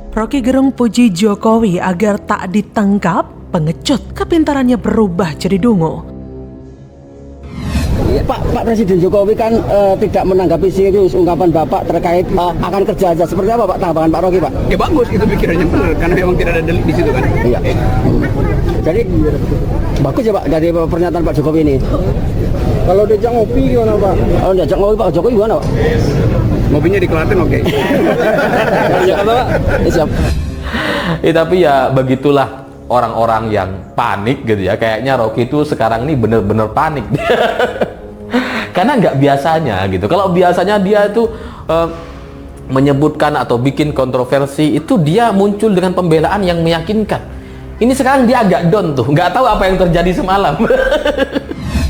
Roky Gerung puji Jokowi agar tak ditangkap, pengecut kepintarannya berubah jadi dungu. Pak Presiden Jokowi kan tidak menanggapi serius ungkapan Bapak terkait akan kerja aja. Seperti apa Pak tanggapan Pak Roky, Pak? Ya bagus, itu pikirannya benar, karena memang tidak ada delik di situ kan. Iya. Jadi bagus ya Pak dari pernyataan Pak Jokowi ini. Kalau diajak ngopi gimana Pak? Kalau diajak ngopi Pak Jokowi gimana Pak? Mobilnya di Klaten oke. Ya Pak. Siap. Tapi ya begitulah orang-orang yang panik gitu ya. Kayaknya Roky itu sekarang ini bener-bener panik. Karena nggak biasanya gitu. Kalau biasanya dia itu menyebutkan atau bikin kontroversi itu dia muncul dengan pembelaan yang meyakinkan. Ini sekarang dia agak down tuh, nggak tahu apa yang terjadi semalam.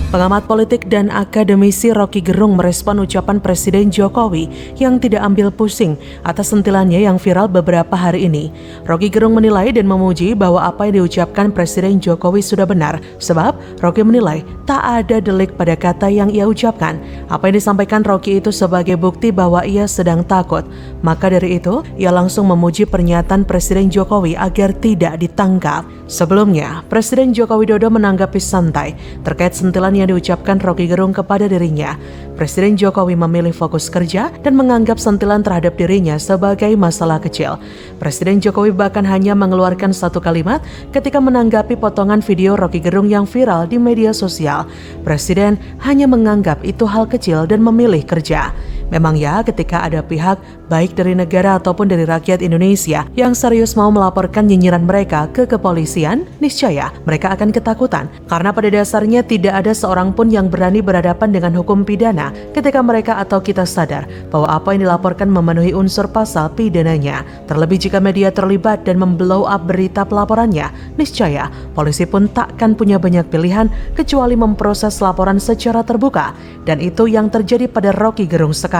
Pengamat politik dan akademisi Roky Gerung merespon ucapan Presiden Jokowi yang tidak ambil pusing atas sentilannya yang viral beberapa hari ini. Roky Gerung menilai dan memuji bahwa apa yang diucapkan Presiden Jokowi sudah benar, sebab Roky menilai tak ada delik pada kata yang ia ucapkan. Apa yang disampaikan Roky itu sebagai bukti bahwa ia sedang takut. Maka dari itu, ia langsung memuji pernyataan Presiden Jokowi agar tidak ditangkap. Sebelumnya, Presiden Joko Widodo menanggapi santai terkait sentilan yang diucapkan Roky Gerung kepada dirinya. Presiden Jokowi memilih fokus kerja dan menganggap sentilan terhadap dirinya sebagai masalah kecil. Presiden Jokowi bahkan hanya mengeluarkan satu kalimat ketika menanggapi potongan video Roky Gerung yang viral di media sosial. Presiden hanya menganggap itu hal kecil dan memilih kerja. Memang ya, ketika ada pihak baik dari negara ataupun dari rakyat Indonesia yang serius mau melaporkan nyinyiran mereka ke kepolisian, niscaya mereka akan ketakutan karena pada dasarnya tidak ada seorang pun yang berani berhadapan dengan hukum pidana ketika mereka atau kita sadar bahwa apa yang dilaporkan memenuhi unsur pasal pidananya. Terlebih jika media terlibat dan memblow up berita pelaporannya, niscaya polisi pun takkan punya banyak pilihan kecuali memproses laporan secara terbuka, dan itu yang terjadi pada Roky Gerung sekarang.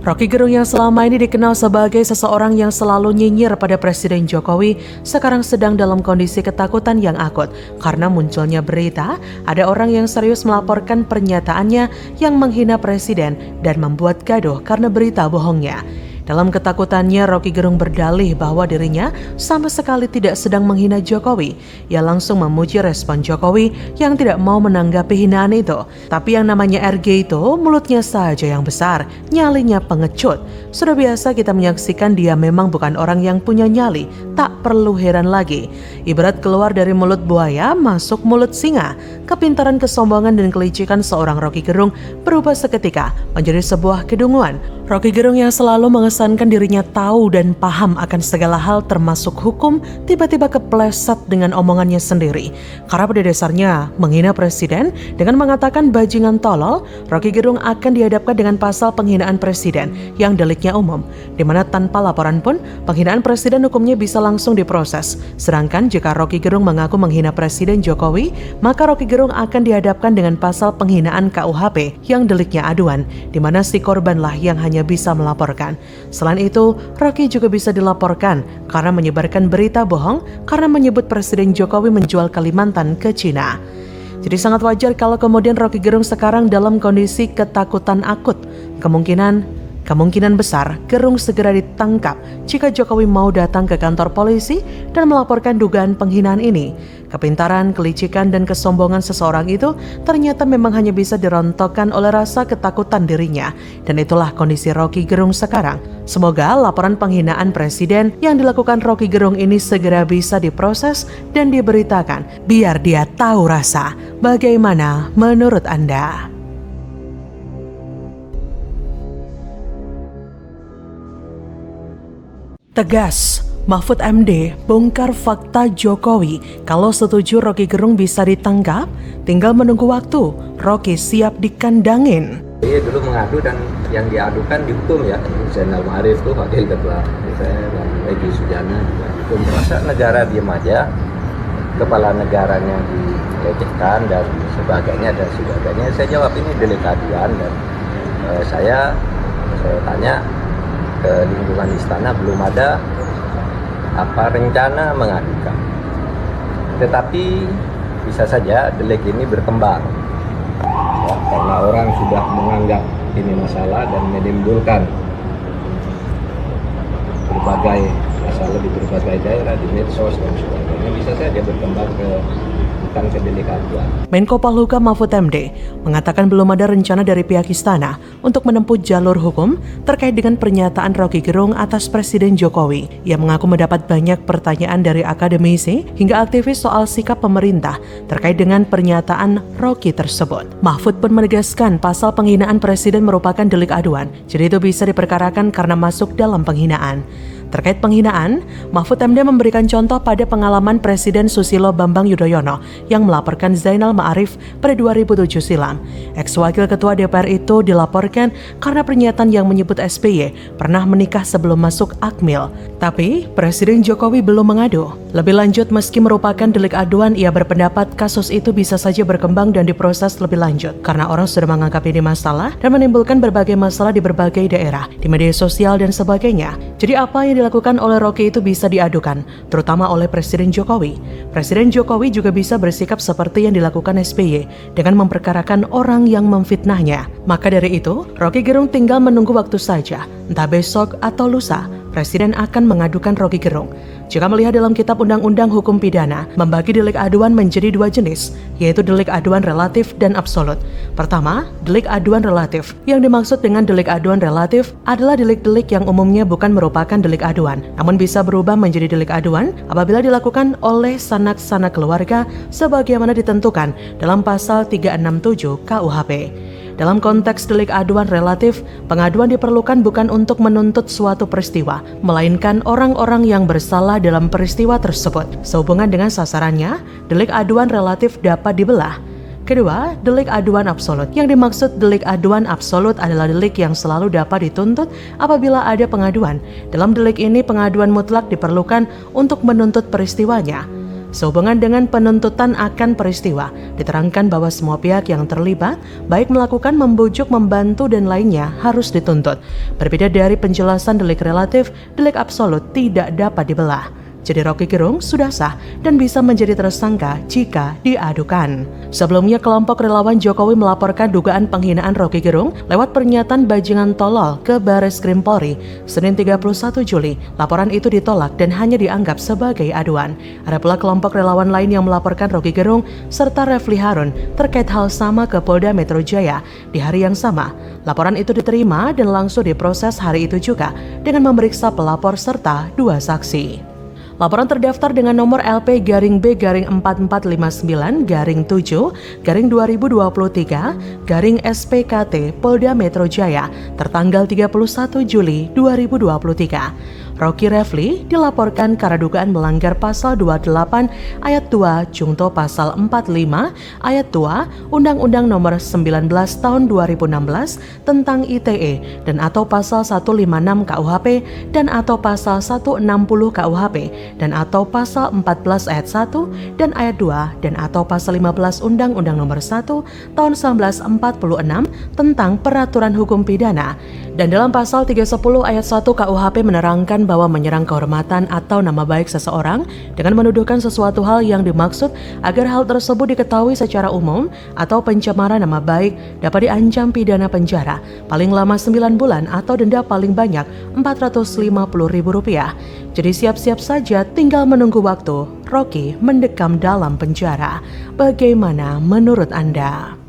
Roky Gerung yang selama ini dikenal sebagai seseorang yang selalu nyinyir pada Presiden Jokowi sekarang sedang dalam kondisi ketakutan yang akut karena munculnya berita ada orang yang serius melaporkan pernyataannya yang menghina Presiden dan membuat gaduh karena berita bohongnya. Dalam ketakutannya, Roky Gerung berdalih bahwa dirinya sama sekali tidak sedang menghina Jokowi. Ia langsung memuji respon Jokowi yang tidak mau menanggapi hinaan itu. Tapi yang namanya RG itu mulutnya saja yang besar, nyalinya pengecut. Sudah biasa kita menyaksikan dia memang bukan orang yang punya nyali, tak perlu heran lagi. Ibarat keluar dari mulut buaya, masuk mulut singa. Kepintaran, kesombongan, dan kelicikan seorang Roky Gerung berubah seketika menjadi sebuah kedunguan. Roky Gerung yang selalu mengesankan dirinya tahu dan paham akan segala hal termasuk hukum, tiba-tiba kepleset dengan omongannya sendiri. Karena pada dasarnya menghina Presiden dengan mengatakan bajingan tolol, Roky Gerung akan dihadapkan dengan pasal penghinaan Presiden yang deliknya umum, di mana tanpa laporan pun penghinaan Presiden hukumnya bisa langsung diproses. Sedangkan jika Roky Gerung mengaku menghina Presiden Jokowi, maka Roky Gerung akan dihadapkan dengan pasal penghinaan KUHP yang deliknya aduan, di mana si korbanlah yang hanya bisa melaporkan. Selain itu, Roky juga bisa dilaporkan karena menyebarkan berita bohong karena menyebut Presiden Jokowi menjual Kalimantan ke Cina. Jadi sangat wajar kalau kemudian Roky Gerung sekarang dalam kondisi ketakutan akut. Kemungkinan besar Gerung segera ditangkap jika Jokowi mau datang ke kantor polisi dan melaporkan dugaan penghinaan ini. Kepintaran, kelicikan, dan kesombongan seseorang itu ternyata memang hanya bisa dirontokkan oleh rasa ketakutan dirinya. Dan itulah kondisi Roky Gerung sekarang. Semoga laporan penghinaan Presiden yang dilakukan Roky Gerung ini segera bisa diproses dan diberitakan, biar dia tahu rasa. Bagaimana menurut Anda? Tegas, Mahfud MD bongkar fakta Jokowi. Kalau setuju Roky Gerung bisa ditangkap, tinggal menunggu waktu. Roky siap dikandangin. Dia dulu mengadu dan yang diadukan dihukum ya. Zainal Ma'arif tuh wakil ketua DPR, dan Egy Sujana juga dihukum. Masa negara diam aja, kepala negaranya dilecehkan dan sebagainya. Saya jawab ini delik aduan dan saya tanya ke lingkungan istana, belum ada rencana mengadukan. Tetapi bisa saja delik ini berkembang ya, karena orang sudah menganggap ini masalah dan menimbulkan berbagai masalah di berbagai daerah, di medsos dan sebagainya, bisa saja berkembang ke delik aduan. Menko Polhukam Mahfud MD mengatakan belum ada rencana dari pihak istana untuk menempuh jalur hukum terkait dengan pernyataan Roky Gerung atas Presiden Jokowi. Ia mengaku mendapat banyak pertanyaan dari akademisi hingga aktivis soal sikap pemerintah terkait dengan pernyataan Roky tersebut. Mahfud pun menegaskan pasal penghinaan presiden merupakan delik aduan, jadi itu bisa diperkarakan karena masuk dalam penghinaan. Terkait penghinaan, Mahfud MD memberikan contoh pada pengalaman Presiden Susilo Bambang Yudhoyono yang melaporkan Zainal Ma'arif pada 2007 silam. Ex-wakil ketua DPR itu dilaporkan karena pernyataan yang menyebut SBY pernah menikah sebelum masuk Akmil. Tapi, Presiden Jokowi belum mengadu. Lebih lanjut, meski merupakan delik aduan, ia berpendapat kasus itu bisa saja berkembang dan diproses lebih lanjut karena orang sudah menganggap ini masalah dan menimbulkan berbagai masalah di berbagai daerah, di media sosial dan sebagainya. Jadi apa yang dilakukan oleh Roky itu bisa diadukan, terutama oleh Presiden Jokowi. Presiden Jokowi juga bisa bersikap seperti yang dilakukan SBY dengan memperkarakan orang yang memfitnahnya. Maka dari itu, Roky Gerung tinggal menunggu waktu saja, entah besok atau lusa, Presiden akan mengadukan Roky Gerung. Jika melihat dalam Kitab Undang-Undang Hukum Pidana, membagi delik aduan menjadi dua jenis, yaitu delik aduan relatif dan absolut. Pertama, delik aduan relatif. Yang dimaksud dengan delik aduan relatif adalah delik-delik yang umumnya bukan merupakan delik aduan, namun bisa berubah menjadi delik aduan apabila dilakukan oleh sanak-sanak keluarga sebagaimana ditentukan dalam pasal 367 KUHP. Dalam konteks delik aduan relatif, pengaduan diperlukan bukan untuk menuntut suatu peristiwa, melainkan orang-orang yang bersalah dalam peristiwa tersebut. Sehubungan dengan sasarannya, delik aduan relatif dapat dibelah. Kedua, delik aduan absolut. Yang dimaksud delik aduan absolut adalah delik yang selalu dapat dituntut apabila ada pengaduan. Dalam delik ini, pengaduan mutlak diperlukan untuk menuntut peristiwanya. Sehubungan dengan penuntutan akan peristiwa, diterangkan bahwa semua pihak yang terlibat, baik melakukan, membujuk, membantu, dan lainnya harus dituntut. Berbeda dari penjelasan delik relatif, delik absolut tidak dapat dibelah. Jadi Roky Gerung sudah sah dan bisa menjadi tersangka jika diadukan. Sebelumnya, kelompok relawan Jokowi melaporkan dugaan penghinaan Roky Gerung lewat pernyataan bajingan tolol ke Bareskrim Polri Senin 31 Juli. Laporan itu ditolak dan hanya dianggap sebagai aduan. Ada pula kelompok relawan lain yang melaporkan Roky Gerung serta Refli Harun terkait hal sama ke Polda Metro Jaya di hari yang sama. Laporan itu diterima dan langsung diproses hari itu juga dengan memeriksa pelapor serta dua saksi. Laporan terdaftar dengan nomor LP-B-7-7/2023/SPKT Polda Metro Jaya tertanggal 31 Juli 2023. Roky Refli dilaporkan karena dugaan melanggar pasal 28 ayat 2 Jungto pasal 45 ayat 2 Undang-Undang Nomor 19 Tahun 2016 tentang ITE dan atau pasal 156 KUHP dan atau pasal 160 KUHP dan atau pasal 14 ayat 1 dan ayat 2 dan atau pasal 15 Undang-Undang Nomor 1 Tahun 1946 tentang Peraturan Hukum Pidana. Dan dalam pasal 310 ayat 1 KUHP menerangkan bahwa menyerang kehormatan atau nama baik seseorang dengan menuduhkan sesuatu hal yang dimaksud agar hal tersebut diketahui secara umum atau pencemaran nama baik dapat diancam pidana penjara paling lama 9 bulan atau denda paling banyak Rp450.000. Jadi siap-siap saja, tinggal menunggu waktu Roky mendekam dalam penjara. Bagaimana menurut Anda?